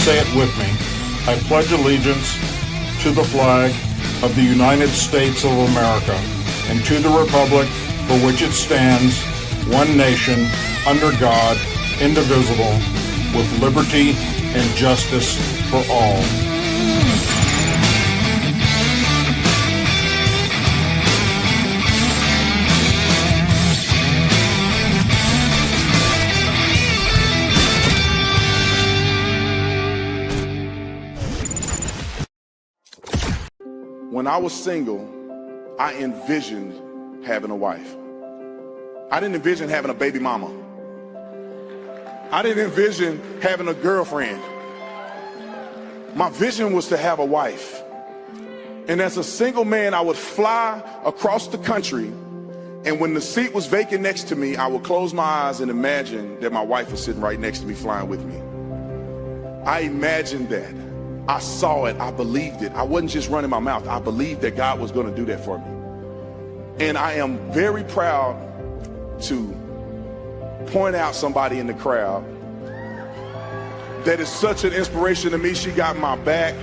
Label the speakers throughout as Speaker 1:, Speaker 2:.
Speaker 1: say it with me. I pledge allegiance to the flag of the United States of America and to the republic for which it stands, one nation, under God, indivisible, with liberty and justice for all.
Speaker 2: When I was single, I envisioned having a wife. I didn't envision having a baby mama. I didn't envision having a girlfriend. My vision was to have a wife. And as a single man, I would fly across the country, and when the seat was vacant next to me, I would close my eyes and imagine that my wife was sitting right next to me flying with me. I imagined that. I saw it. I believed it. I wasn't just running my mouth. I believed that God was going to do that for me. And I am very proud to point out somebody in the crowd that is such an inspiration to me. She got my back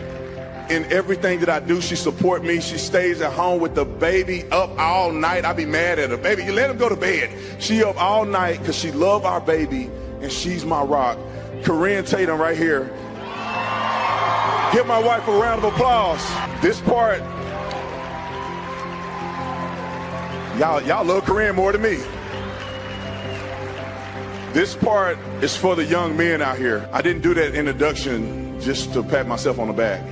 Speaker 2: in everything that I do. She support me. She stays at home with the baby up all night. I be mad at her. Baby, you let him go to bed. She up all night because she love our baby, and she's my rock. Corinne Tatum right here. Give my wife a round of applause. This part, y'all love Corinne more than me. This part is for the young men out here. I didn't do that introduction just to pat myself on the back.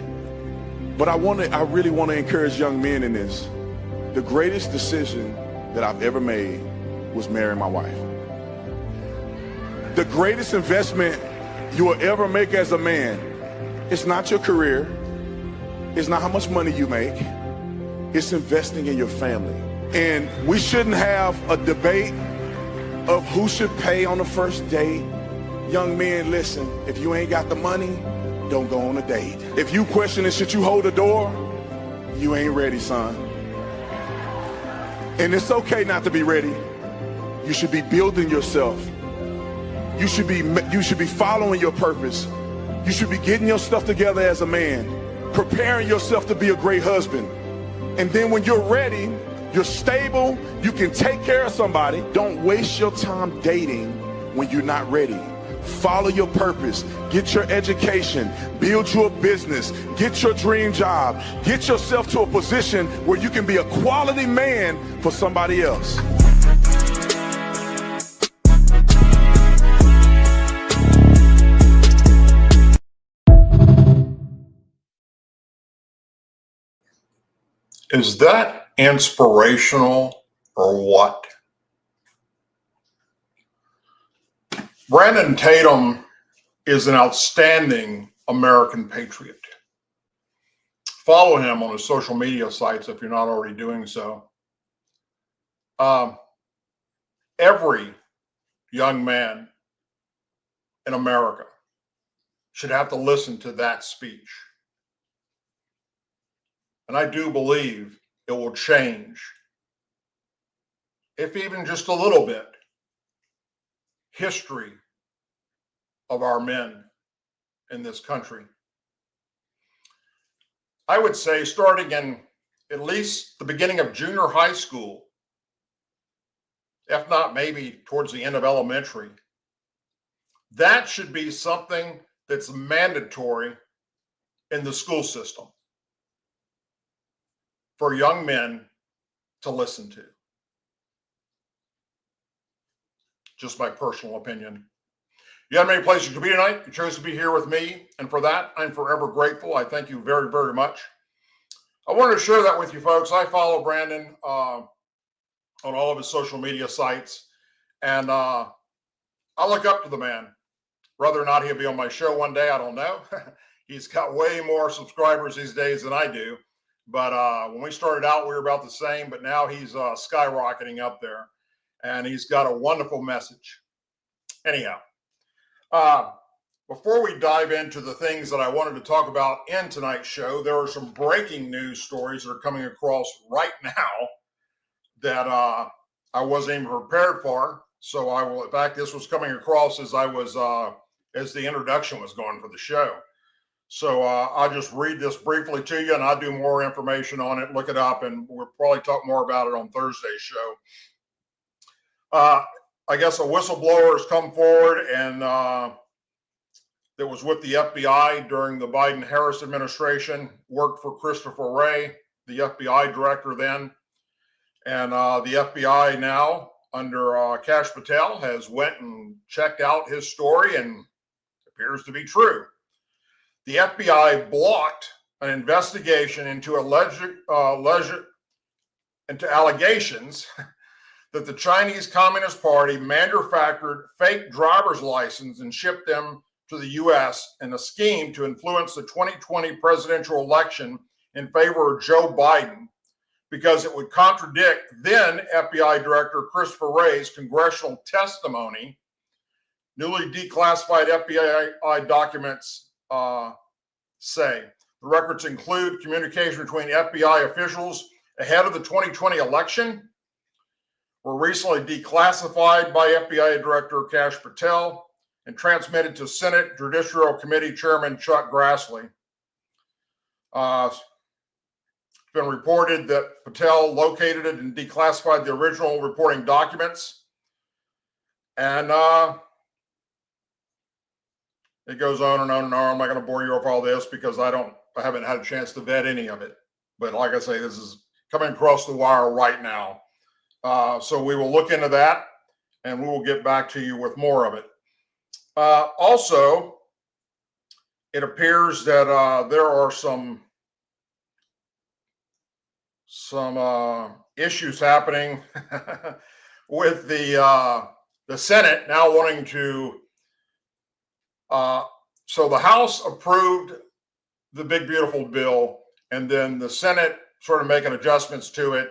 Speaker 2: But I really want to encourage young men in this. The greatest decision that I've ever made was marrying my wife. The greatest investment you will ever make as a man, it's not your career. It's not how much money you make. It's investing in your family. And we shouldn't have a debate of who should pay on the first date. Young men, listen, if you ain't got the money, don't go on a date. If you question it, should you hold the door? You ain't ready, son. And it's okay not to be ready. You should be building yourself. You should be following your purpose. You should be getting your stuff together as a man, preparing yourself to be a great husband. And then when you're ready, you're stable, you can take care of somebody. Don't waste your time dating when you're not ready. Follow your purpose, get your education, build your business, get your dream job, get yourself to a position where you can be a quality man for somebody else.
Speaker 1: Is that inspirational or what? Brandon Tatum is an outstanding American patriot. Follow him on his social media sites if you're not already doing so. Every young man in America should have to listen to that speech. And I do believe it will change, if even just a little bit, history of our men in this country. I would say starting in at least the beginning of junior high school, if not maybe towards the end of elementary, that should be something that's mandatory in the school system for young men to listen to. Just my personal opinion. You have many places to be tonight. You chose to be here with me, and for that, I'm forever grateful. I thank you very, very much. I wanted to share that with you folks. I follow Brandon on all of his social media sites, and I look up to the man. Whether or not he'll be on my show one day, I don't know. He's got way more subscribers these days than I do. But when we started out, we were about the same, but now he's skyrocketing up there, and he's got a wonderful message. Anyhow, before we dive into the things that I wanted to talk about in tonight's show, there are some breaking news stories that are coming across right now that I wasn't even prepared for. So I will, in fact, this was coming across as I was, as the introduction was going for the show. So I'll just read this briefly to you, and I'll do more information on it. Look it up, and we'll probably talk more about it on Thursday's show. I guess a whistleblower has come forward, and that was with the FBI during the Biden-Harris administration, worked for Christopher Wray, the FBI director then. And the FBI now, under Kash Patel, has went and checked out his story, and it appears to be true. The FBI blocked an investigation into allegations that the Chinese Communist Party manufactured fake driver's licenses and shipped them to the U.S. in a scheme to influence the 2020 presidential election in favor of Joe Biden, because it would contradict then FBI Director Christopher Wray's congressional testimony. Newly declassified FBI documents say the records include communication between FBI officials ahead of the 2020 election, were recently declassified by FBI Director Kash Patel and transmitted to Senate Judiciary Committee Chairman Chuck Grassley. It's been reported that Patel located it and declassified the original reporting documents. And it goes on and on and on. I'm not going to bore you with all this because I haven't had a chance to vet any of it. But like I say, this is coming across the wire right now. So we will look into that, and we will get back to you with more of it. Also, it appears that there are some issues happening with the Senate now wanting to. So the House approved the big beautiful bill, and then the Senate sort of making adjustments to it.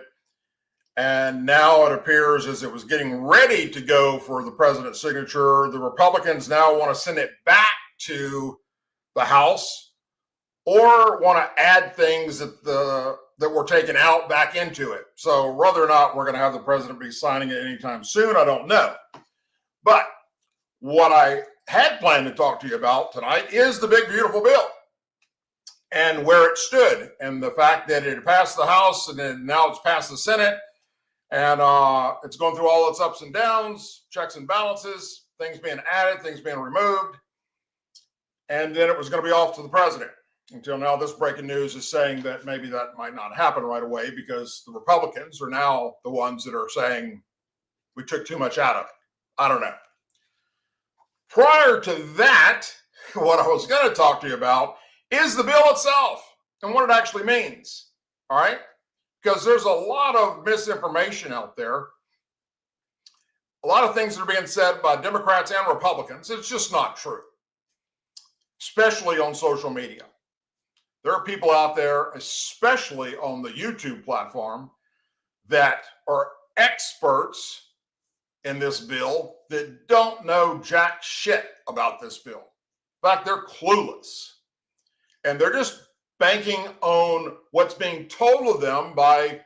Speaker 1: And now it appears as it was getting ready to go for the president's signature, the Republicans now want to send it back to the House or want to add things that were taken out back into it. So whether or not we're going to have the president be signing it anytime soon, I don't know. But what I had planned to talk to you about tonight is the big beautiful bill and where it stood, and the fact that it passed the House and then now it's passed the Senate. And it's going through all its ups and downs, checks and balances, things being added, things being removed. And then it was going to be off to the president. Until now, this breaking news is saying that maybe that might not happen right away because the Republicans are now the ones that are saying we took too much out of it. I don't know. Prior to that, what I was going to talk to you about is the bill itself and what it actually means. All right? Because there's a lot of misinformation out there. A lot of things that are being said by Democrats and Republicans. It's just not true, especially on social media. There are people out there, especially on the YouTube platform, that are experts in this bill that don't know jack shit about this bill. In fact, they're clueless. And they're just banking on what's being told of them by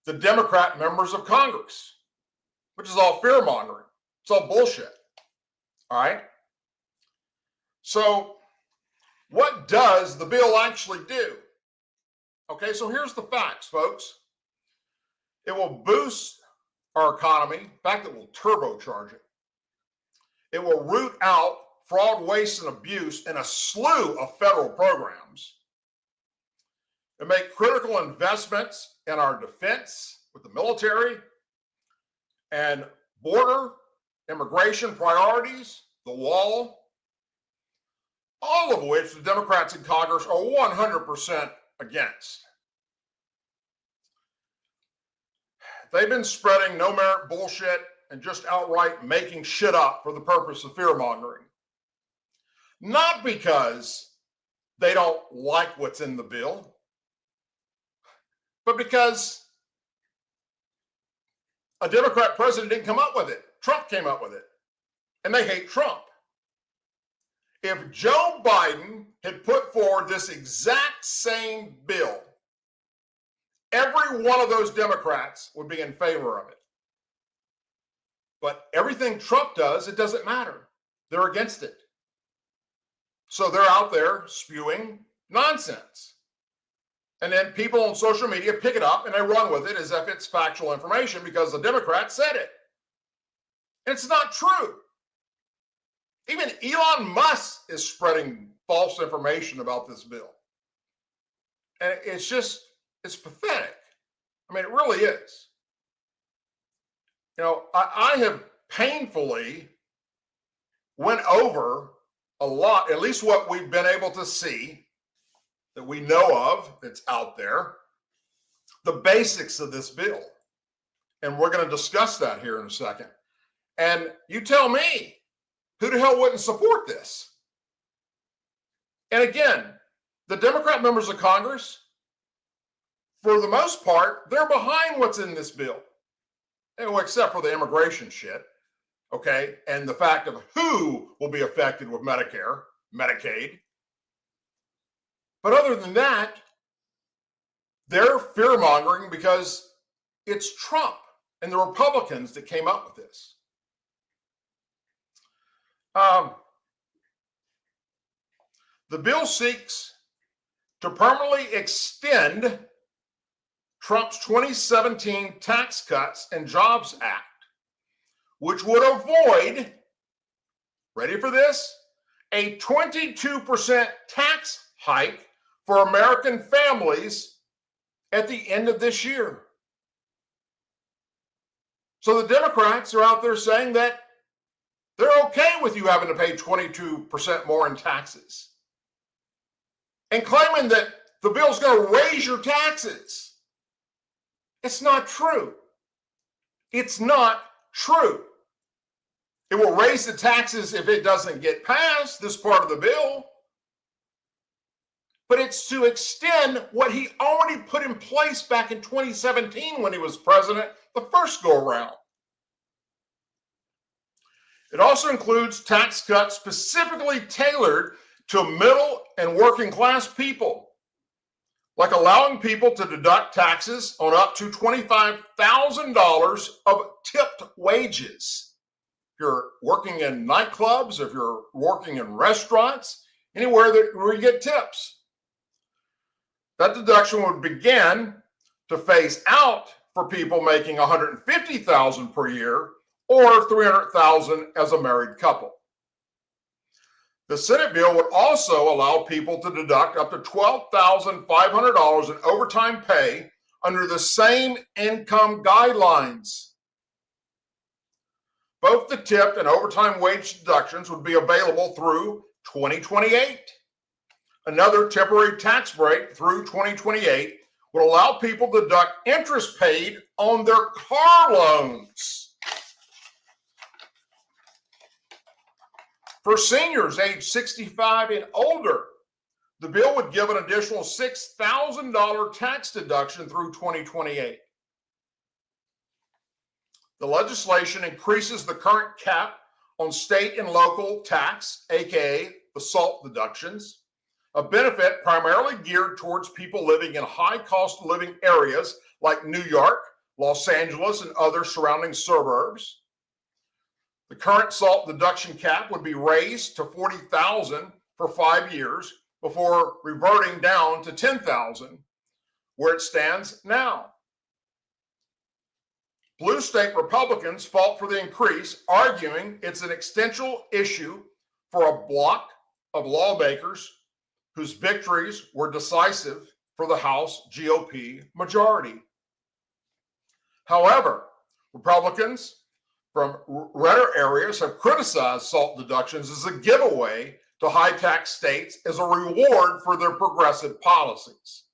Speaker 1: the Democrat members of Congress, which is all fear mongering. It's all bullshit. All right. So what does the bill actually do? Okay, so here's the facts, folks. It will boost our economy. In fact, it will turbocharge it. It will root out fraud, waste, and abuse in a slew of federal programs. And make critical investments in our defense with the military and border immigration priorities, the wall, all of which the Democrats in Congress are 100% against. They've been spreading no merit bullshit and just outright making shit up for the purpose of fear mongering. Not because they don't like what's in the bill, but because a Democrat president didn't come up with it. Trump came up with it. And they hate Trump. If Joe Biden had put forward this exact same bill, every one of those Democrats would be in favor of it. But everything Trump does, it doesn't matter. They're against it. So they're out there spewing nonsense. And then people on social media pick it up and they run with it as if it's factual information because the Democrats said it. It's not true. Even Elon Musk is spreading false information about this bill. And it's pathetic. I mean, it really is. You know, I have painfully went over a lot, at least what we've been able to see that we know of that's out there, the basics of this bill. And we're going to discuss that here in a second. And you tell me, who the hell wouldn't support this? And again, the Democrat members of Congress, for the most part, they're behind what's in this bill. Well, except for the immigration shit, okay? And the fact of who will be affected with Medicare, Medicaid. But other than that, they're fear-mongering because it's Trump and the Republicans that came up with this. The bill seeks to permanently extend Trump's 2017 Tax Cuts and Jobs Act, which would avoid, ready for this, a 22% tax hike for American families at the end of this year. So the Democrats are out there saying that they're okay with you having to pay 22% more in taxes and claiming that the bill's going to raise your taxes. It's not true. It's not true. It will raise the taxes if it doesn't get passed, this part of the bill. But it's to extend what he already put in place back in 2017 when he was president the first go around. It also includes tax cuts specifically tailored to middle and working class people, like allowing people to deduct taxes on up to $25,000 of tipped wages. If you're working in nightclubs, if you're working in restaurants, anywhere where you get tips. That deduction would begin to phase out for people making $150,000 per year or $300,000 as a married couple. The Senate bill would also allow people to deduct up to $12,500 in overtime pay under the same income guidelines. Both the tipped and overtime wage deductions would be available through 2028. Another temporary tax break through 2028 would allow people to deduct interest paid on their car loans. For seniors age 65 and older, the bill would give an additional $6,000 tax deduction through 2028. The legislation increases the current cap on state and local tax, aka the SALT deductions, a benefit primarily geared towards people living in high cost of living areas like New York, Los Angeles, and other surrounding suburbs. The current SALT deduction cap would be raised to $40,000 for 5 years before reverting down to $10,000, where it stands now. Blue state Republicans fought for the increase, arguing it's an existential issue for a bloc of lawmakers whose victories were decisive for the House GOP majority. However, Republicans from redder areas have criticized SALT deductions as a giveaway to high tax states as a reward for their progressive policies.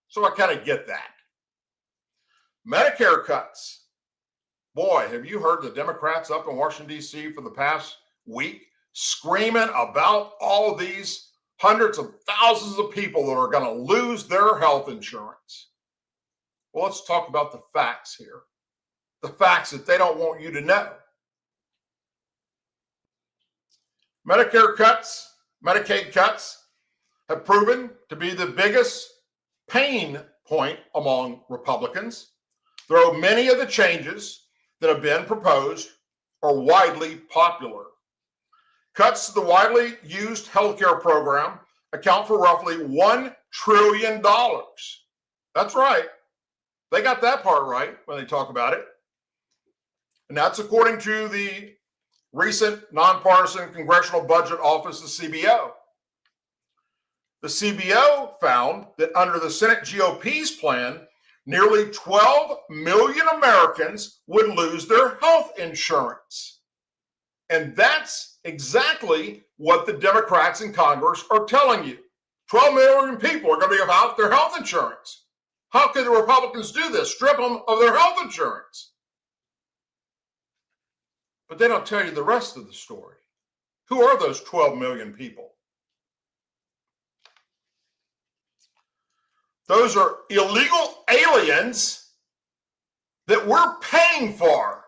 Speaker 1: So I kind of get that. Medicare cuts. Boy, have you heard the Democrats up in Washington, D.C. for the past week screaming about all these hundreds of thousands of people that are going to lose their health insurance. Well, let's talk about the facts here. The facts that they don't want you to know. Medicare cuts, Medicaid cuts have proven to be the biggest pain point among Republicans, though many of the changes that have been proposed are widely popular. Cuts to the widely used healthcare program account for roughly $1 trillion. That's right. They got that part right when they talk about it. And that's according to the recent nonpartisan Congressional Budget Office, the CBO. The CBO found that under the Senate GOP's plan, nearly 12 million Americans would lose their health insurance. And that's exactly what the Democrats in Congress are telling you. 12 million people are going to be without their health insurance. How could the Republicans do this? Strip them of their health insurance. But they don't tell you the rest of the story. Who are those 12 million people? Those are illegal aliens that we're paying for,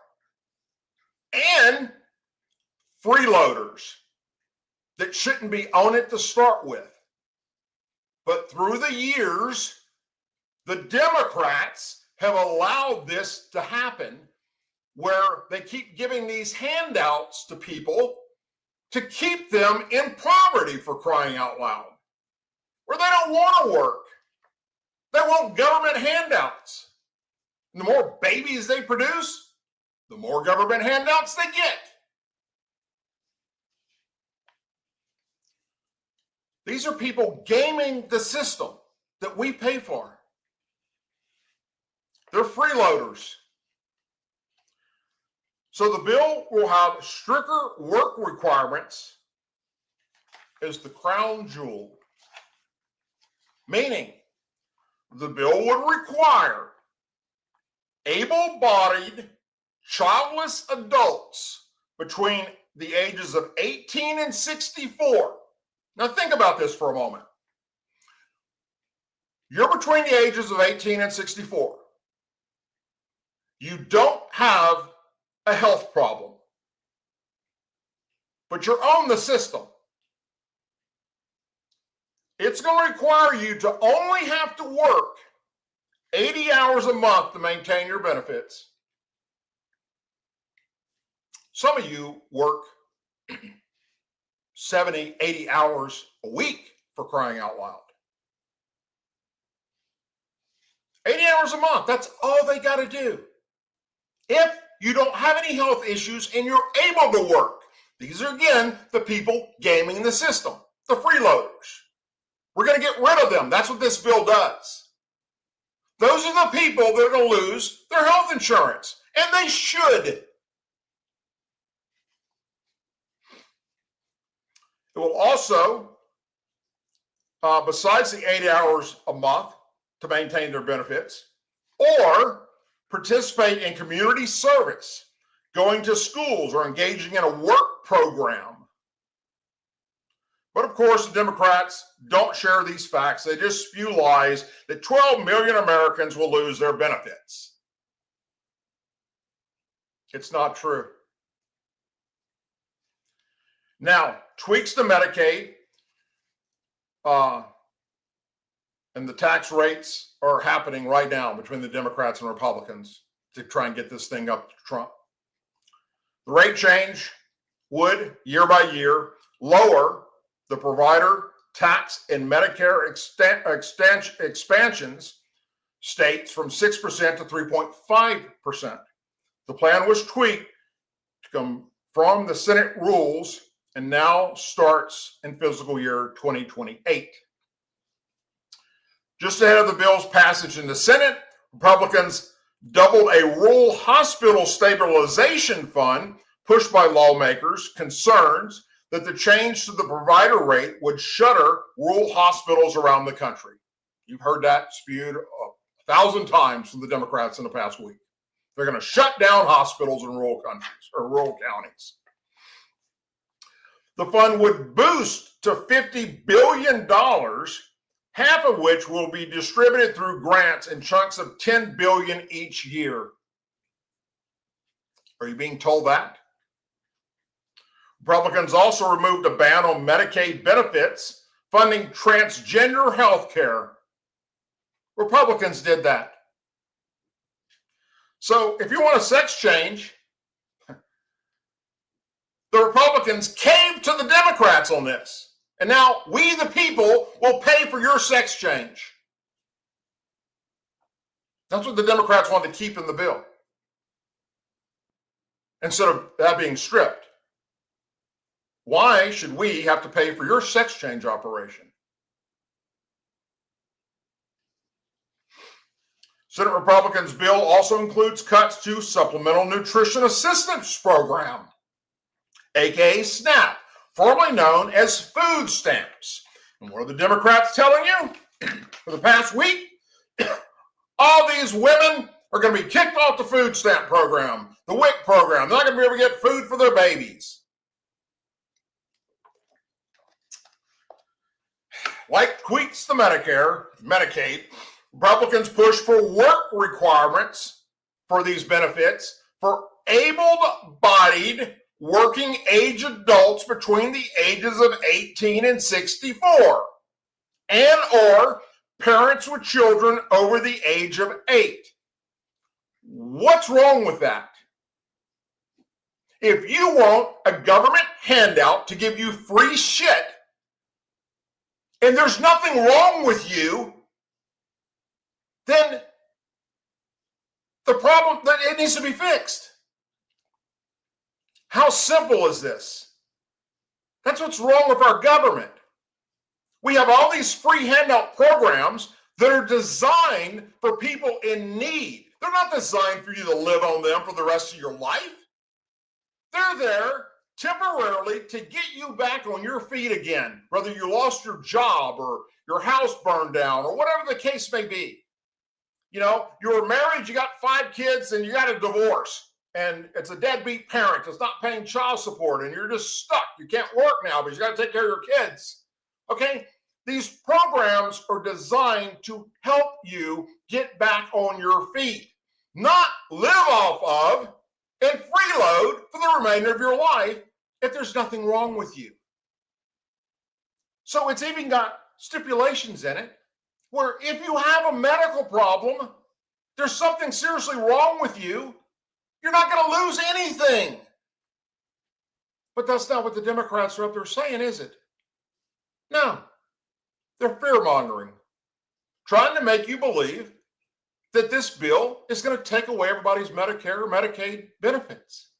Speaker 1: and freeloaders that shouldn't be on it to start with. But through the years, the Democrats have allowed this to happen, where they keep giving these handouts to people to keep them in poverty, for crying out loud, where they don't want to work. They want government handouts. And the more babies they produce, the more government handouts they get. These are people gaming the system that we pay for. They're freeloaders. So the bill will have stricter work requirements as the crown jewel, meaning the bill would require able-bodied, childless adults between the ages of 18 and 64. Now think about this for a moment. You're between the ages of 18 and 64. You don't have a health problem, but you're on the system. It's going to require you to only have to work 80 hours a month to maintain your benefits. Some of you work 70, 80 hours a week, for crying out loud. 80 hours a month, that's all they got to do. If you don't have any health issues and you're able to work. These are, again, the people gaming the system, the freeloaders. We're going to get rid of them. That's what this bill does. Those are the people that are going to lose their health insurance, and they should. It will also, besides the 80 hours a month to maintain their benefits, or participate in community service, going to schools or engaging in a work program. But of course, the Democrats don't share these facts. They just spew lies that 12 million Americans will lose their benefits. It's not true. Now, tweaks to Medicaid and the tax rates are happening right now between the Democrats and Republicans to try and get this thing up to Trump. The rate change would, year by year, lower the provider tax and Medicare expansions states from 6% to 3.5%. The plan was tweaked to come from the Senate rules and now starts in fiscal year 2028. Just ahead of the bill's passage in the Senate, Republicans doubled a rural hospital stabilization fund pushed by lawmakers' concerns that the change to the provider rate would shutter rural hospitals around the country. You've heard that spewed 1,000 times from the Democrats in the past week. They're going to shut down hospitals in rural countries or rural counties. The fund would boost to $50 billion, half of which will be distributed through grants in chunks of $10 billion each year. Are you being told that? Republicans also removed a ban on Medicaid benefits funding transgender health care. Republicans did that. So if you want a sex change, the Republicans caved to the Democrats on this. And now we, the people, will pay for your sex change. That's what the Democrats want to keep in the bill, instead of that being stripped. Why should we have to pay for your sex change operation? Senate Republicans' bill also includes cuts to Supplemental Nutrition Assistance Program, aka SNAP, formerly known as food stamps. And what are the Democrats telling you? For the past week, all these women are going to be kicked off the food stamp program, the WIC program. They're not going to be able to get food for their babies. Like tweaks to Medicaid, Republicans push for work requirements for these benefits for able-bodied working age adults between the ages of 18 and 64, and or parents with children over the age of 8. What's wrong with that? If you want a government handout to give you free shit, and there's nothing wrong with you, then the problem, that it needs to be fixed. How simple is this? That's what's wrong with our government. We have all these free handout programs that are designed for people in need. They're not designed for you to live on them for the rest of your life. They're there temporarily to get you back on your feet again, whether you lost your job or your house burned down or whatever the case may be. You know, you were married, you got 5 kids, and you got a divorce, and it's a deadbeat parent that's not paying child support, and you're just stuck. You can't work now because you got to take care of your kids. Okay? These programs are designed to help you get back on your feet, not live off of and freeload for the remainder of your life if there's nothing wrong with you. So it's even got stipulations in it where if you have a medical problem, there's something seriously wrong with you, you're not going to lose anything. But that's not what the Democrats are up there saying, is it? No. They're fear-mongering, trying to make you believe that this bill is going to take away everybody's Medicare or Medicaid benefits.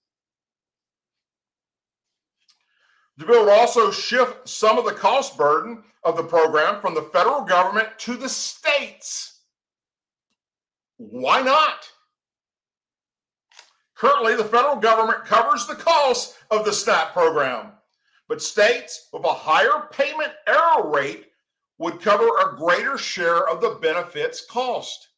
Speaker 1: The bill would also shift some of the cost burden of the program from the federal government to the states. Why not? Currently, the federal government covers the cost of the SNAP program, but states with a higher payment error rate would cover a greater share of the benefits cost.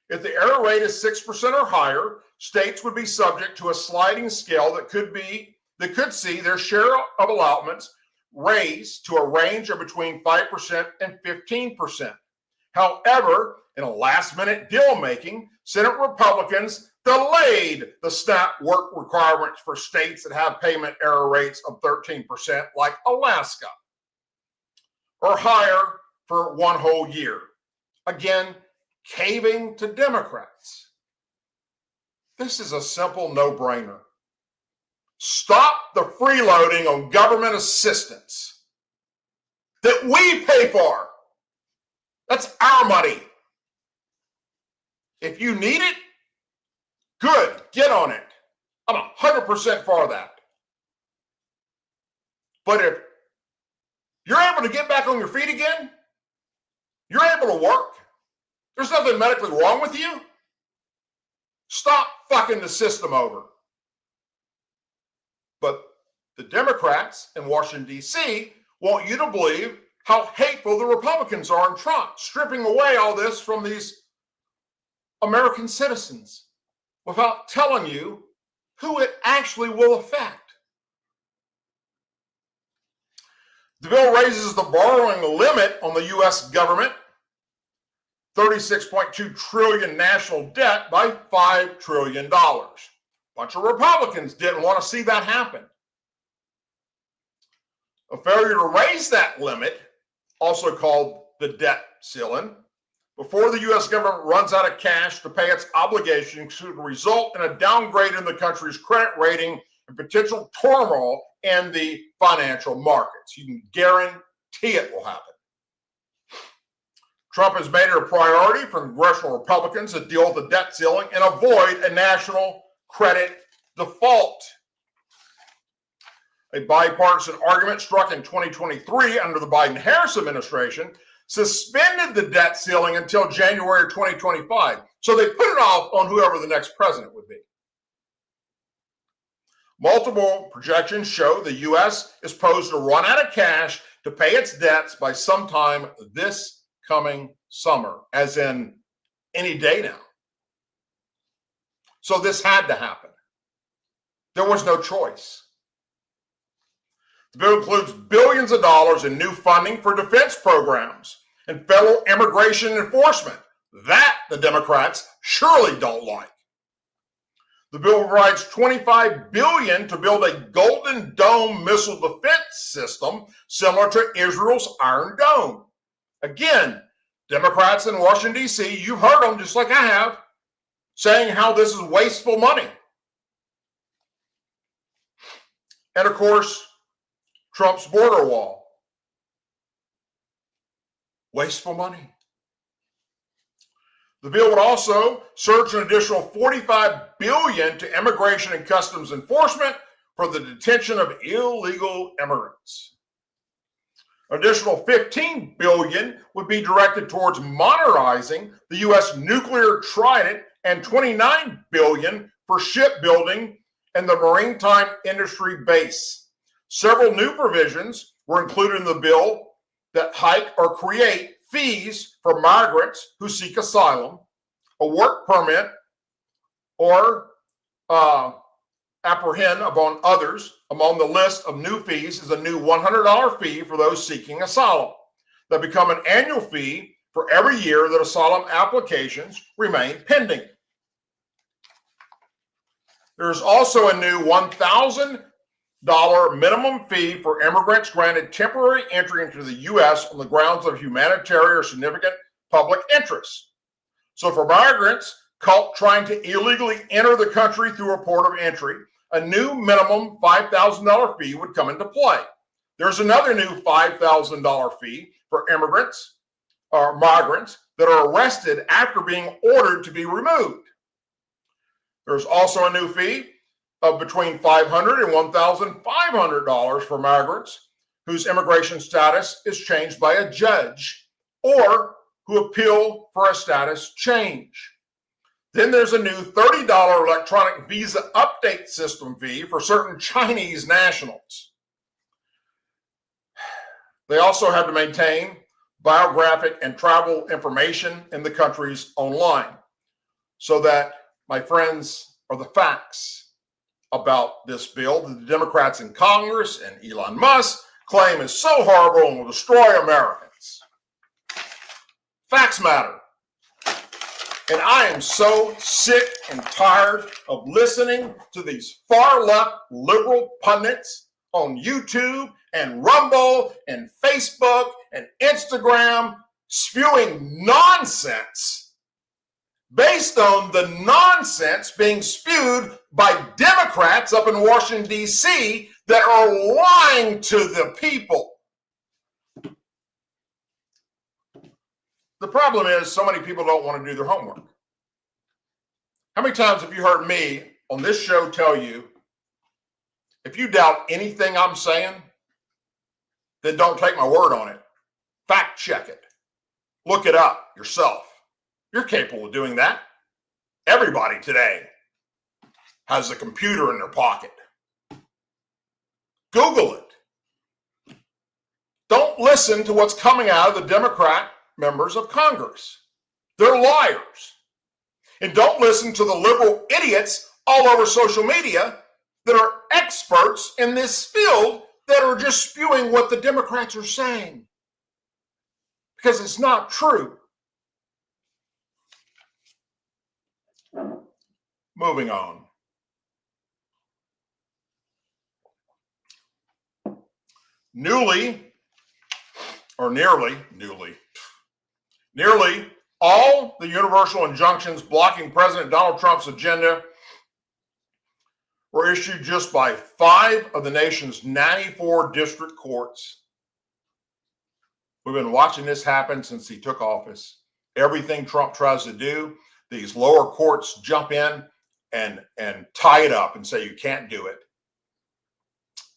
Speaker 1: If the error rate is 6% or higher, states would be subject to a sliding scale that could see their share of allotments raised to a range of between 5% and 15%. However, in a last-minute deal-making, Senate Republicans delayed the SNAP work requirements for states that have payment error rates of 13%, like Alaska, or higher for one whole year. Again, caving to Democrats. This is a simple no-brainer. Stop the freeloading on government assistance that we pay for. That's our money. If you need it, good, get on it. I'm 100% for that. But if you're able to get back on your feet again, you're able to work, there's nothing medically wrong with you, stop fucking the system over. But the Democrats in Washington, D.C. want you to believe how hateful the Republicans are in Trump, stripping away all this from these American citizens without telling you who it actually will affect. The bill raises the borrowing limit on the U.S. government, $36.2 trillion national debt, by $5 trillion. A bunch of Republicans didn't want to see that happen. A failure to raise that limit, also called the debt ceiling, before the U.S. government runs out of cash to pay its obligations, could result in a downgrade in the country's credit rating and potential turmoil in the financial markets. You can guarantee it will happen. Trump has made it a priority for congressional Republicans to deal with the debt ceiling and avoid a national credit default. A bipartisan argument struck in 2023 under the Biden-Harris administration suspended the debt ceiling until January 2025. So they put it off on whoever the next president would be. Multiple projections show the U.S. is posed to run out of cash to pay its debts by sometime this coming summer, as in any day now. So this had to happen. There was no choice. The bill includes billions of dollars in new funding for defense programs and federal immigration enforcement. That the Democrats surely don't like. The bill provides $25 billion to build a Golden Dome missile defense system similar to Israel's Iron Dome. Again, Democrats in Washington, D.C., you've heard them just like I have, saying how this is wasteful money. And of course, Trump's border wall. Wasteful money. The bill would also surge an additional $45 billion to immigration and customs enforcement for the detention of illegal immigrants. An additional $15 billion would be directed towards modernizing the U.S. nuclear trident and $29 billion for shipbuilding and the maritime industry base. Several new provisions were included in the bill that hike or create fees for migrants who seek asylum, a work permit, or apprehend upon others. Among the list of new fees is a new $100 fee for those seeking asylum that become an annual fee for every year that asylum applications remain pending. There's also a new $1,000 minimum fee for immigrants granted temporary entry into the U.S. on the grounds of humanitarian or significant public interest. So for migrants caught trying to illegally enter the country through a port of entry, a new minimum $5,000 fee would come into play. There's another new $5,000 fee for immigrants or migrants that are arrested after being ordered to be removed. There's also a new fee of between $500 and $1,500 for migrants whose immigration status is changed by a judge or who appeal for a status change. Then there's a new $30 electronic visa update system fee for certain Chinese nationals. They also have to maintain biographic and travel information in the countries online so that, my friends, are the facts about this bill that the Democrats in Congress and Elon Musk claim is so horrible and will destroy Americans. Facts matter. And I am so sick and tired of listening to these far-left liberal pundits on YouTube and Rumble and Facebook and Instagram spewing nonsense based on the nonsense being spewed by Democrats up in Washington, D.C. that are lying to the people. The problem is so many people don't want to do their homework. How many times have you heard me on this show tell you, if you doubt anything I'm saying, then don't take my word on it. Fact check it. Look it up yourself. You're capable of doing that. Everybody today has a computer in their pocket. Google it. Don't listen to what's coming out of the Democrat members of Congress. They're liars. And don't listen to the liberal idiots all over social media that are experts in this field that are just spewing what the Democrats are saying. Because it's not true. Moving on. Nearly all the universal injunctions blocking President Donald Trump's agenda were issued just by 5 of the nation's 94 district courts. We've been watching this happen since he took office. Everything Trump tries to do, these lower courts jump in and tie it up and say you can't do it.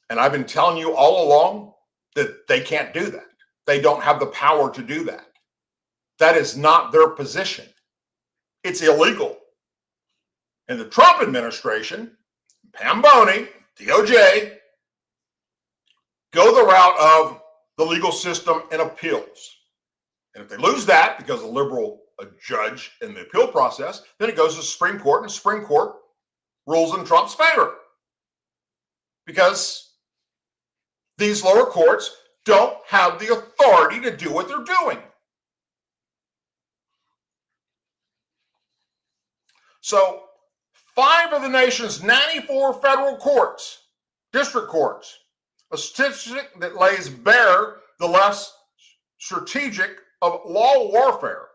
Speaker 1: And I've been telling you all along that they can't do that. They don't have the power to do that. That is not their position. It's illegal. And the Trump administration, Pam Bondi, DOJ, go the route of the legal system and appeals. And if they lose that because a liberal judge in the appeal process, then it goes to the Supreme Court, and the Supreme Court rules in Trump's favor. Because these lower courts don't have the authority to do what they're doing. So 5 of the nation's 94 federal courts, district courts, a statistic that lays bare the left's strategic of law warfare.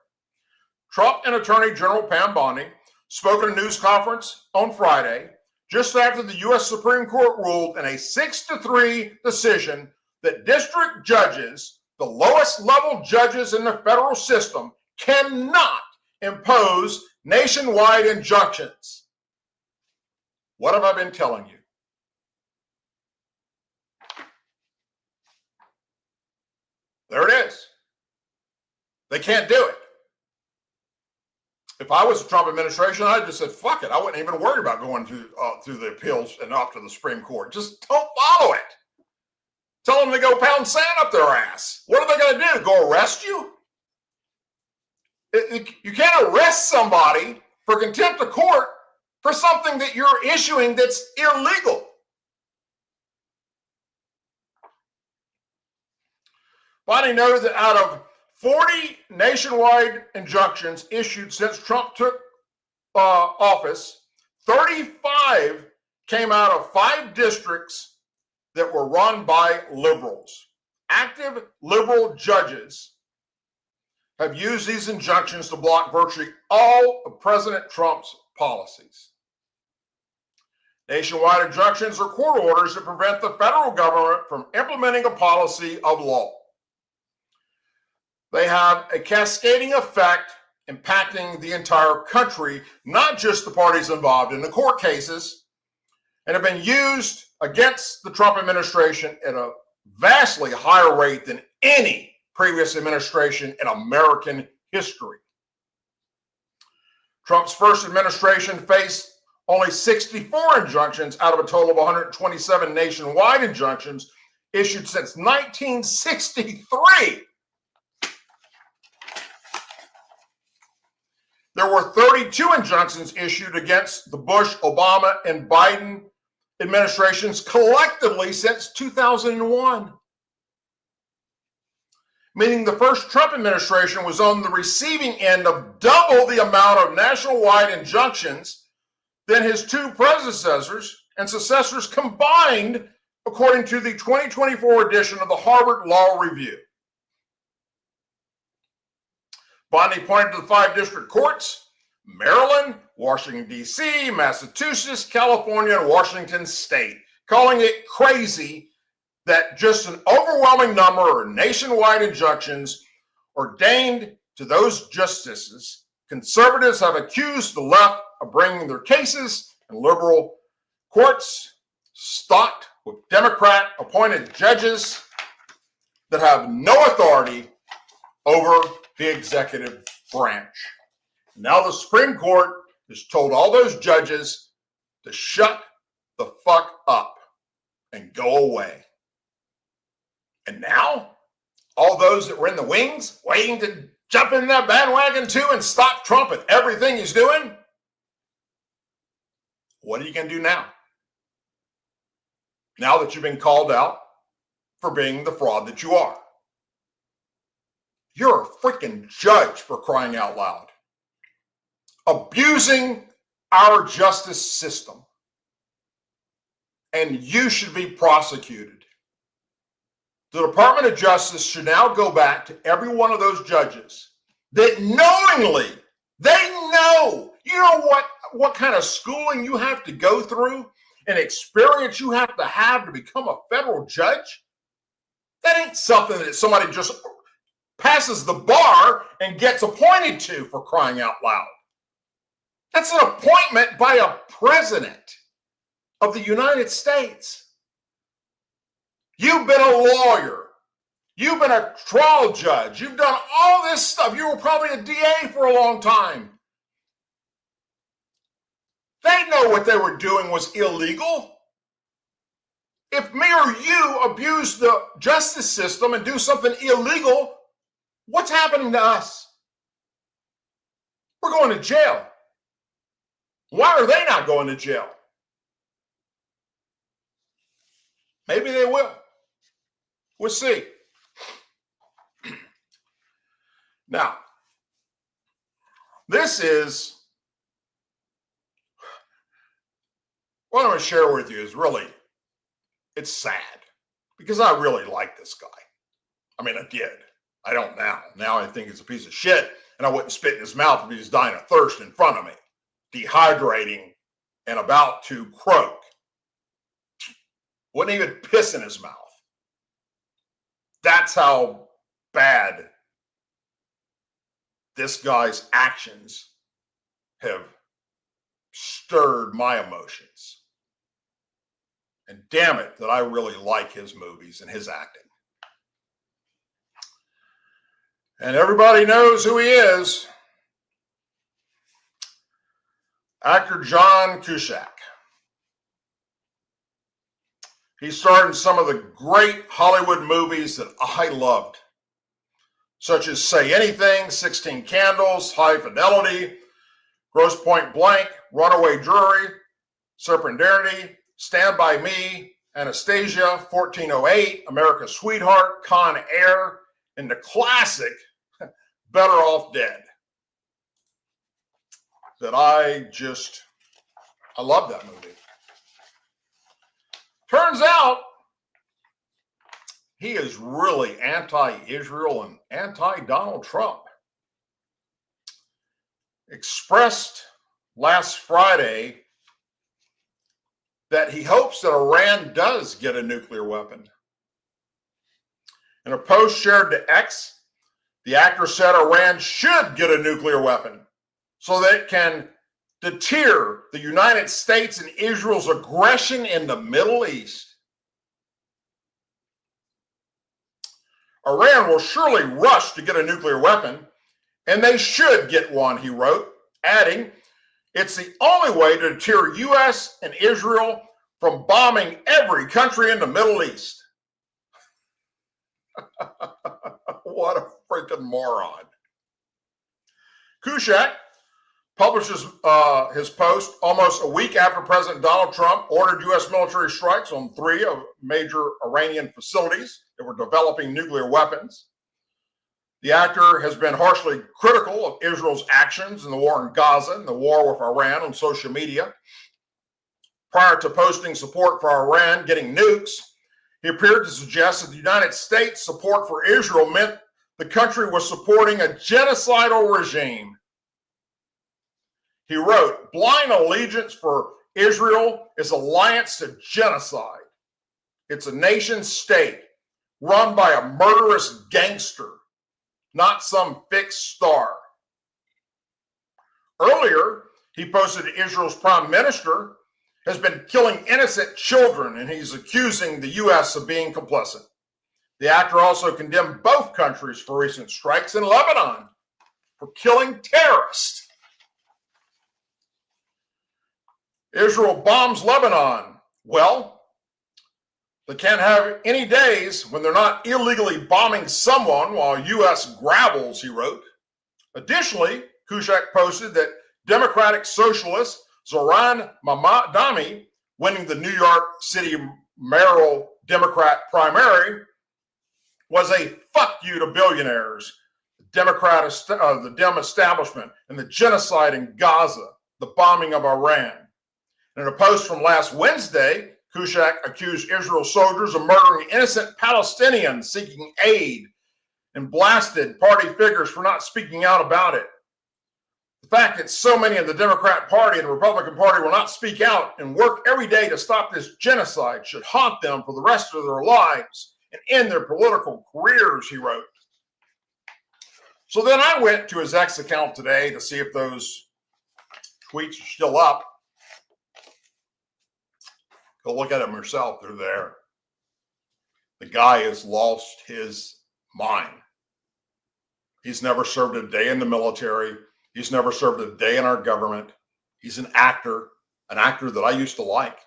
Speaker 1: Trump and Attorney General Pam Bondi spoke at a news conference on Friday, just after the U.S. Supreme Court ruled in a 6-3 decision that district judges, the lowest level judges in the federal system, cannot impose nationwide injunctions. What have I been telling you? There it is. They can't do it. If I was the Trump administration, I'd just said, fuck it. I wouldn't even worry about going through the appeals and up to the Supreme Court. Just don't follow it. Tell them to go pound sand up their ass. What are they going to do? Go arrest you? You can't arrest somebody for contempt of court for something that you're issuing that's illegal. Bondi noted that out of 40 nationwide injunctions issued since Trump took office, 35 came out of 5 districts that were run by liberals. Active liberal judges have used these injunctions to block virtually all of President Trump's policies. Nationwide injunctions are court orders that prevent the federal government from implementing a policy of law. They have a cascading effect impacting the entire country, not just the parties involved in the court cases, and have been used against the Trump administration at a vastly higher rate than any previous administration in American history. Trump's first administration faced only 64 injunctions out of a total of 127 nationwide injunctions issued since 1963. There were 32 injunctions issued against the Bush, Obama, and Biden administrations collectively since 2001. Meaning the first Trump administration was on the receiving end of double the amount of nationwide injunctions than his 2 predecessors and successors combined, according to the 2024 edition of the Harvard Law Review. Bondi pointed to the 5 district courts: Maryland, Washington, D.C., Massachusetts, California, and Washington State, calling it crazy that just an overwhelming number of nationwide injunctions ordained to those justices. Conservatives have accused the left of bringing their cases, and liberal courts stocked with Democrat-appointed judges that have no authority over the executive branch. Now the Supreme Court has told all those judges to shut the fuck up and go away. And now, all those that were in the wings waiting to jump in that bandwagon too and stop Trump and everything he's doing, what are you going to do now? Now that you've been called out for being the fraud that you are. You're a freaking judge, for crying out loud. Abusing our justice system. And you should be prosecuted. The Department of Justice should now go back to every one of those judges that knowingly, they know, you know what kind of schooling you have to go through and experience you have to become a federal judge? That ain't something that somebody just passes the bar and gets appointed to, for crying out loud. That's an appointment by a president of the United States. You've been a lawyer. You've been a trial judge. You've done all this stuff. You were probably a DA for a long time. They know what they were doing was illegal. If me or you abuse the justice system and do something illegal, what's happening to us? We're going to jail. Why are they not going to jail? Maybe they will. We'll see. Now, this is what I'm going to share with you is really, it's sad because I really like this guy. I mean, I did. I don't now. Now I think he's a piece of shit, and I wouldn't spit in his mouth if he was dying of thirst in front of me, dehydrating and about to croak. Wouldn't even piss in his mouth. That's how bad this guy's actions have stirred my emotions. And damn it, that I really like his movies and his acting. And everybody knows who he is. Actor John Cusack. He starred in some of the great Hollywood movies that I loved, such as Say Anything, 16 Candles, High Fidelity, Grosse Point Blank, Runaway Jury, Serpendarity, Stand By Me, Anastasia, 1408, America's Sweetheart, Con Air, and the classic Better Off Dead. That I love that movie. Turns out he is really anti-Israel and anti-Donald Trump. Expressed last Friday that he hopes that Iran does get a nuclear weapon. In a post shared to X, the actor said Iran should get a nuclear weapon so that it can deter the United States and Israel's aggression in the Middle East. Iran will surely rush to get a nuclear weapon, and they should get one, he wrote, adding, it's the only way to deter U.S. and Israel from bombing every country in the Middle East. What a freaking moron. Cusack publishes his post almost a week after President Donald Trump ordered U.S. military strikes on 3 of major Iranian facilities that were developing nuclear weapons. The actor has been harshly critical of Israel's actions in the war in Gaza and the war with Iran on social media. Prior to posting support for Iran getting nukes, he appeared to suggest that the United States' support for Israel meant the country was supporting a genocidal regime. He wrote, blind allegiance for Israel is alliance to genocide. It's a nation state run by a murderous gangster, not some fixed star. Earlier, he posted Israel's prime minister has been killing innocent children, and he's accusing the U.S. of being complicit. The actor also condemned both countries for recent strikes in Lebanon for killing terrorists. Israel bombs Lebanon. Well, they can't have any days when they're not illegally bombing someone while U.S. gravels, he wrote. Additionally, Cusack posted that Democratic Socialist Zoran Mamdani, winning the New York City mayoral Democrat primary, was a fuck you to billionaires, the Dem establishment, and the genocide in Gaza, the bombing of Iran. In a post from last Wednesday, Cusack accused Israel soldiers of murdering innocent Palestinians seeking aid and blasted party figures for not speaking out about it. The fact that so many in the Democrat Party and the Republican Party will not speak out and work every day to stop this genocide should haunt them for the rest of their lives and end their political careers, he wrote. So then I went to his X account today to see if those tweets are still up. Go look at them yourself. They're there. The guy has lost his mind. He's never served a day in the military. He's never served a day in our government. He's an actor that I used to like.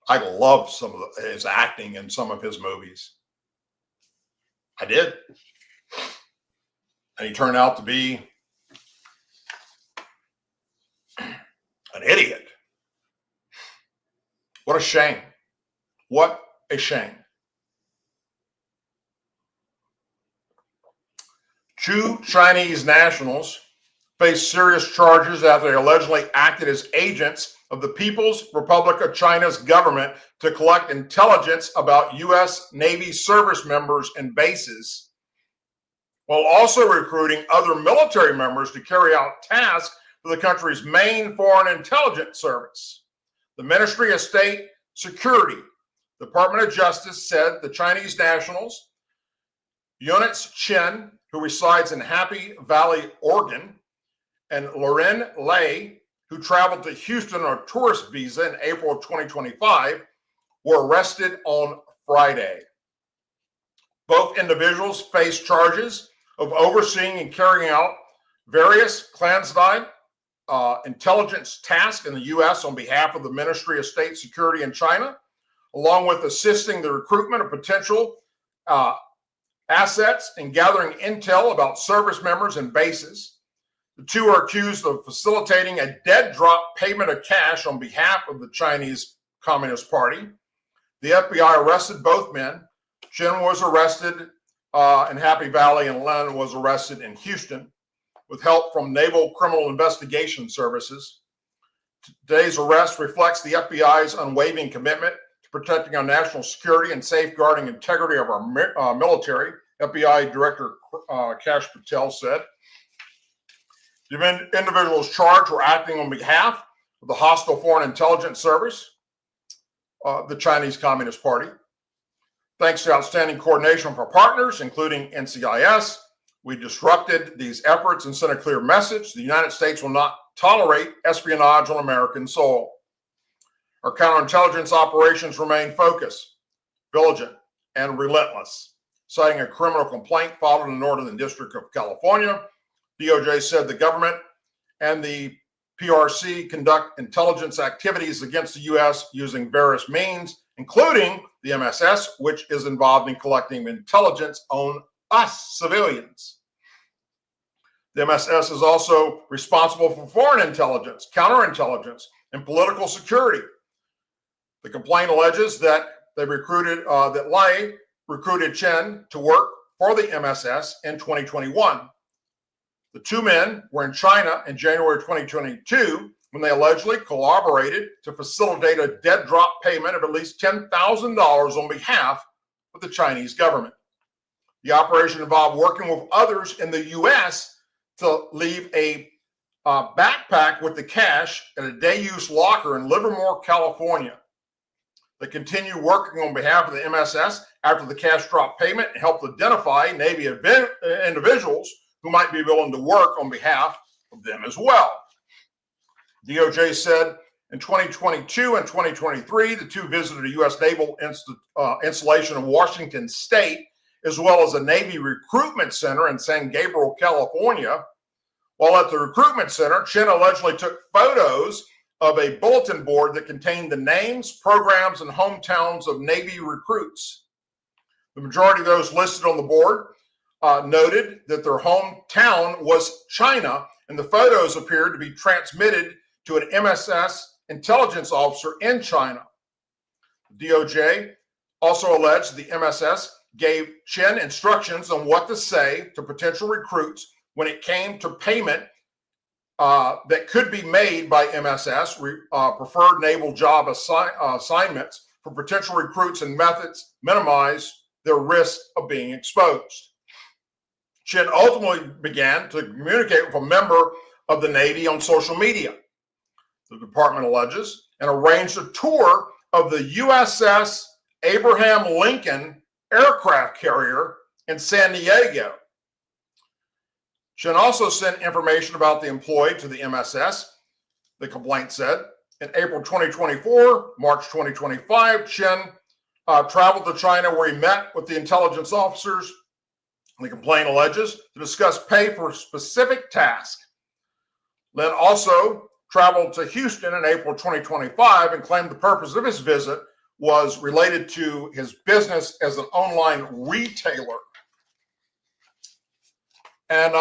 Speaker 1: I love some of his acting in some of his movies. I did. And he turned out to be an idiot. What a shame. What a shame. Two Chinese nationals face serious charges after they allegedly acted as agents of the People's Republic of China's government to collect intelligence about U.S. Navy service members and bases, while also recruiting other military members to carry out tasks for the country's main foreign intelligence service. The Ministry of State Security, Department of Justice, said the Chinese nationals, Eunice Chen, who resides in Happy Valley, Oregon, and Lauren Lay, who traveled to Houston on a tourist visa in April of 2025, were arrested on Friday. Both individuals face charges of overseeing and carrying out various clandestine intelligence tasks in the U.S. on behalf of the Ministry of State Security in China, along with assisting the recruitment of potential assets and gathering intel about service members and bases. The two are accused of facilitating a dead drop payment of cash on behalf of the Chinese Communist Party. The FBI arrested both men. Chen was arrested in Happy Valley and Len was arrested in Houston with help from Naval Criminal Investigation Services. Today's arrest reflects the FBI's unwavering commitment to protecting our national security and safeguarding integrity of our military, FBI Director Kash Patel said. The individuals charged were acting on behalf of the hostile foreign intelligence service, the Chinese Communist Party. Thanks to outstanding coordination from our partners, including NCIS, we disrupted these efforts and sent a clear message. The United States will not tolerate espionage on American soil. Our counterintelligence operations remain focused, vigilant, and relentless. Citing a criminal complaint filed in the Northern District of California, DOJ said the government and the PRC conduct intelligence activities against the U.S. using various means, including the MSS, which is involved in collecting intelligence on us civilians. The MSS is also responsible for foreign intelligence, counterintelligence, and political security. The complaint alleges that they that Lai recruited Chen to work for the MSS in 2021. The two men were in China in January 2022 when they allegedly collaborated to facilitate a dead drop payment of at least $10,000 on behalf of the Chinese government. The operation involved working with others in the U.S. to leave a backpack with the cash at a day-use locker in Livermore, California. They continue working on behalf of the MSS after the cash drop payment and helped identify Navy individuals who might be willing to work on behalf of them as well. DOJ said in 2022 and 2023, the two visited a U.S. naval installation in Washington State, as well as a Navy recruitment center in San Gabriel, California. While at the recruitment center, Chen allegedly took photos of a bulletin board that contained the names, programs, and hometowns of Navy recruits. The majority of those listed on the board noted that their hometown was China, and the photos appeared to be transmitted to an MSS intelligence officer in China. The DOJ also alleged the MSS gave Chen instructions on what to say to potential recruits when it came to payment that could be made by MSS, preferred naval job assignments for potential recruits and methods minimize their risk of being exposed. Chen ultimately began to communicate with a member of the Navy on social media, the department alleges, and arranged a tour of the USS Abraham Lincoln aircraft carrier in San Diego. Chen also sent information about the employee to the MSS, the complaint said. In April 2024, March 2025, Chen traveled to China where he met with the intelligence officers, the complaint alleges, to discuss pay for a specific task. Lin also traveled to Houston in April 2025 and claimed the purpose of his visit was related to his business as an online retailer. And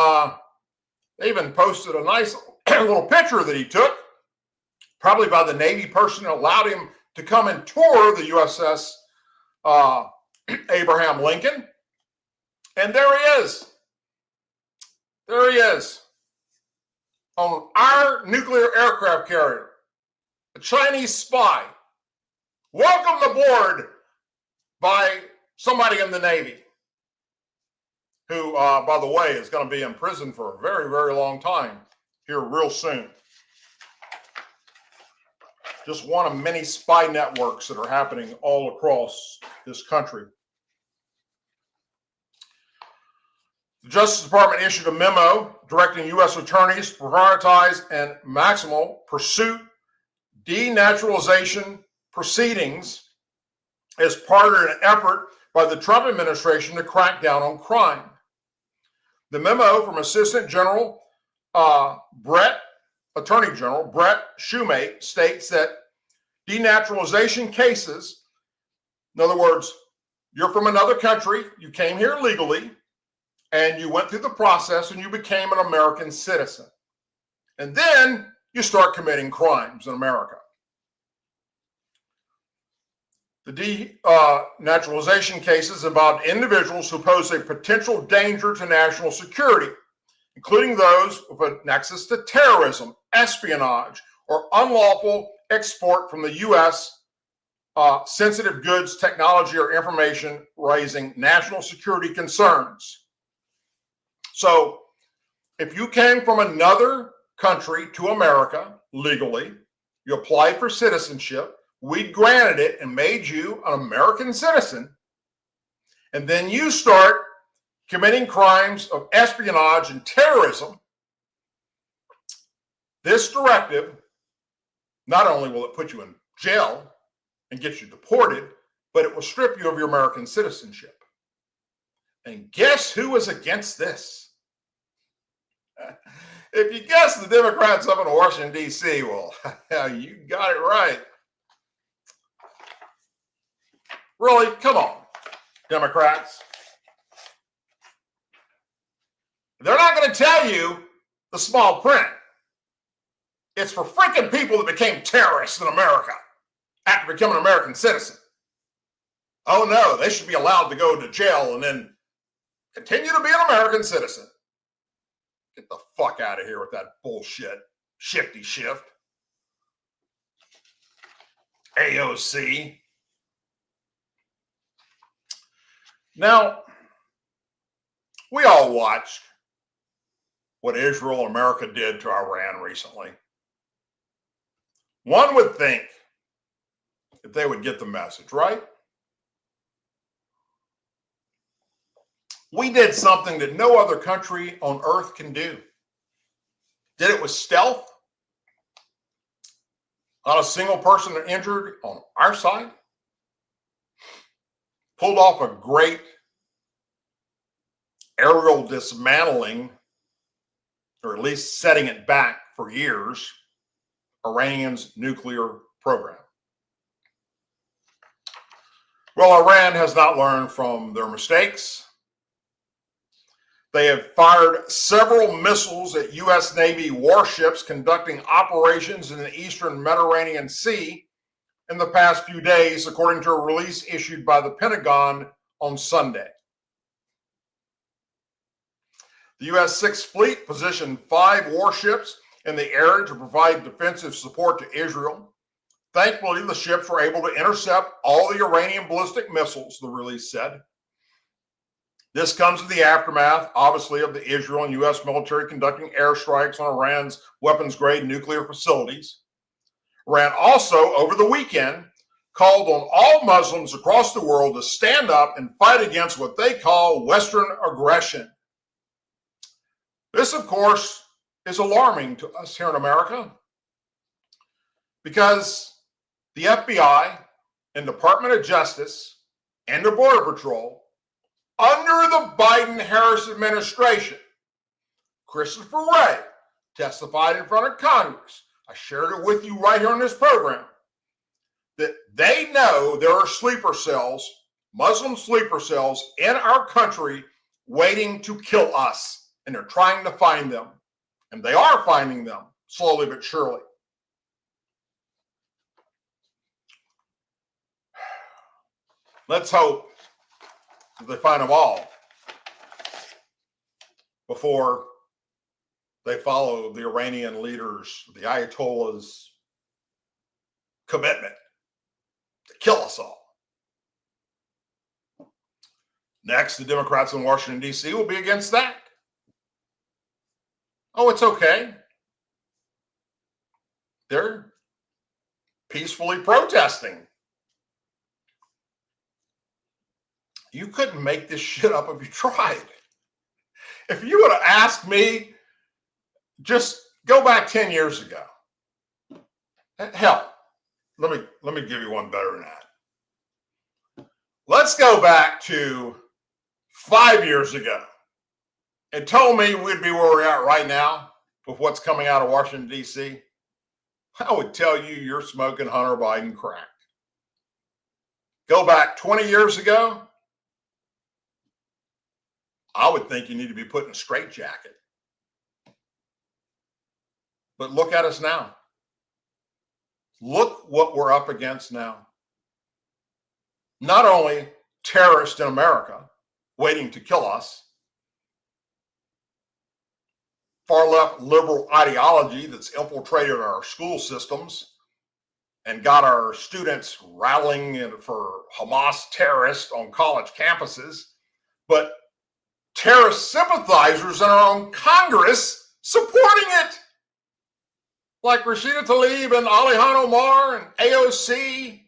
Speaker 1: they even posted a nice little picture that he took, probably by the Navy person that allowed him to come and tour the USS Abraham Lincoln. And there he is. There he is. On our nuclear aircraft carrier, a Chinese spy, welcomed aboard by somebody in the Navy, who, by the way, is going to be in prison for a very, very long time here real soon. Just one of many spy networks that are happening all across this country. The Justice Department issued a memo directing U.S. attorneys to prioritize and maximal pursuit denaturalization proceedings as part of an effort by the Trump administration to crack down on crime. The memo from Assistant General Attorney General Brett Shumate states that denaturalization cases, in other words, you're from another country, you came here legally, and you went through the process and you became an American citizen. And then you start committing crimes in America. The denaturalization cases involve individuals who pose a potential danger to national security, including those with a nexus to terrorism, espionage, or unlawful export from the U.S. Sensitive goods, technology, or information raising national security concerns. So if you came from another country to America legally, you applied for citizenship, we granted it and made you an American citizen, and then you start committing crimes of espionage and terrorism, this directive, not only will it put you in jail and get you deported, but it will strip you of your American citizenship. And guess who is against this? If you guess the Democrats up in Washington, D.C., well, you got it right. Really? Come on, Democrats. They're not going to tell you the small print. It's for freaking people that became terrorists in America after becoming an American citizen. Oh no, they should be allowed to go to jail and then continue to be an American citizen. Get the fuck out of here with that bullshit. Shifty shift. AOC. Now, we all watched what Israel and America did to Iran recently. One would think that they would get the message, right? We did something that no other country on earth can do. Did it with stealth. Not a single person injured on our side. Pulled off a great aerial dismantling, or at least setting it back for years, Iran's nuclear program. Well, Iran has not learned from their mistakes. They have fired several missiles at U.S. Navy warships conducting operations in the eastern Mediterranean Sea in the past few days, according to a release issued by the Pentagon on Sunday. The U.S. Sixth Fleet positioned 5 warships in the area to provide defensive support to Israel. Thankfully, the ships were able to intercept all the Iranian ballistic missiles, the release said. This comes in the aftermath, obviously, of the Israel and U.S. military conducting airstrikes on Iran's weapons-grade nuclear facilities. Iran also, over the weekend, called on all Muslims across the world to stand up and fight against what they call Western aggression. This, of course, is alarming to us here in America because the FBI and Department of Justice and the Border Patrol, under the Biden-Harris administration, Christopher Wray testified in front of Congress. I shared it with you right here on this program, that they know there are sleeper cells, Muslim sleeper cells in our country waiting to kill us, and they're trying to find them. And they are finding them, slowly but surely. Let's hope that they find them all before they follow the Iranian leaders, the Ayatollah's commitment to kill us all. Next, the Democrats in Washington, D.C. will be against that. Oh, it's okay. They're peacefully protesting. You couldn't make this shit up if you tried. If you would have asked me, just go back 10 years ago. Hell, let me give you one better than that. Let's go back to 5 years ago and told me we'd be where we're at right now with what's coming out of Washington, D.C. I would tell you you're smoking Hunter Biden crack. Go back 20 years ago, I would think you need to be put in a straitjacket. But look at us now. Look what we're up against now. Not only terrorists in America waiting to kill us, far left liberal ideology that's infiltrated our school systems and got our students rallying for Hamas terrorists on college campuses, but terrorist sympathizers in our own Congress supporting it, like Rashida Tlaib and Alihan Omar and AOC,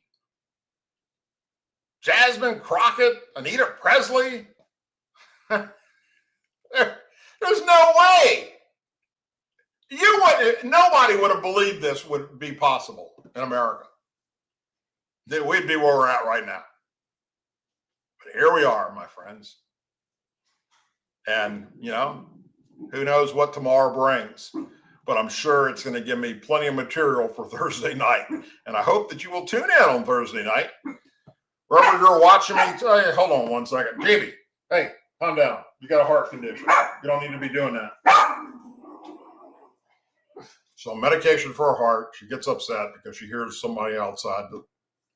Speaker 1: Jasmine Crockett, Anita Presley. There's no way. Nobody would have believed this would be possible in America. That we'd be where we're at right now. But here we are, my friends. And, who knows what tomorrow brings. But I'm sure it's going to give me plenty of material for Thursday night. And I hope that you will tune in on Thursday night. Wherever you're watching me, hey, hold on one second. Jamie, hey, calm down. You got a heart condition. You don't need to be doing that. So medication for her heart. She gets upset because she hears somebody outside, the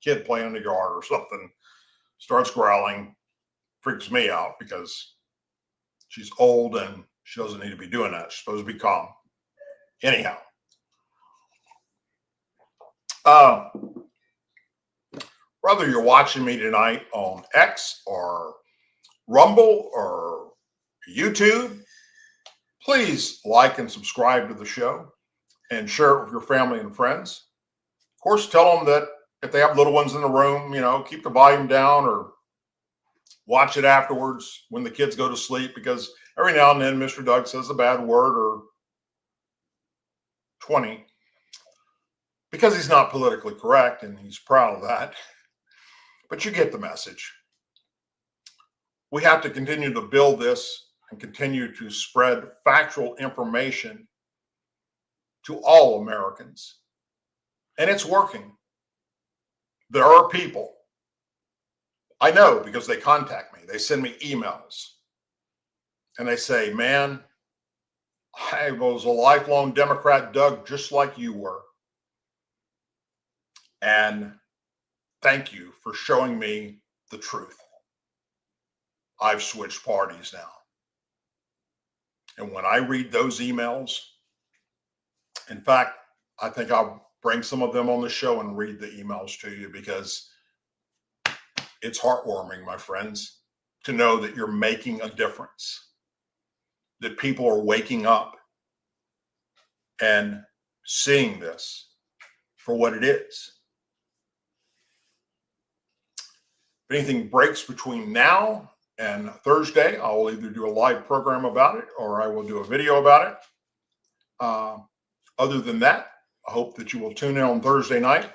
Speaker 1: kid playing in the yard or something, starts growling, freaks me out because she's old and she doesn't need to be doing that. She's supposed to be calm. Anyhow, whether you're watching me tonight on X or Rumble or YouTube, please like and subscribe to the show and share it with your family and friends. Of course, tell them that if they have little ones in the room, keep the volume down or watch it afterwards when the kids go to sleep, because every now and then Mr. Doug says a bad word or 20 because he's not politically correct and he's proud of that. But you get the message. We have to continue to build this and continue to spread factual information to all Americans. And it's working. There are people, I know because they contact me, they send me emails, and they say, man, I was a lifelong Democrat, Doug, just like you were. And thank you for showing me the truth. I've switched parties now. And when I read those emails, in fact, I think I'll bring some of them on the show and read the emails to you because it's heartwarming, my friends, to know that you're making a difference, that people are waking up and seeing this for what it is. If anything breaks between now and Thursday, I will either do a live program about it or I will do a video about it. Other than that, I hope that you will tune in on Thursday night.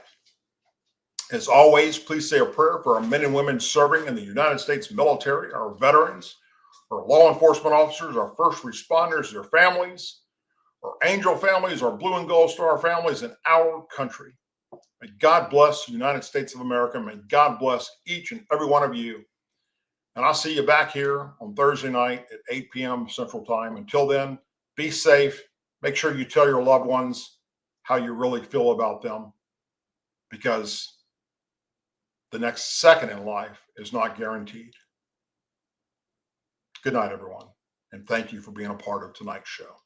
Speaker 1: As always, please say a prayer for our men and women serving in the United States military, our veterans, our law enforcement officers, our first responders, their families, our angel families, our blue and gold star families, and our country. May God bless the United States of America. May God bless each and every one of you. And I'll see you back here on Thursday night at 8 p.m. Central Time. Until then, be safe. Make sure you tell your loved ones how you really feel about them, because the next second in life is not guaranteed. Good night, everyone. And thank you for being a part of tonight's show.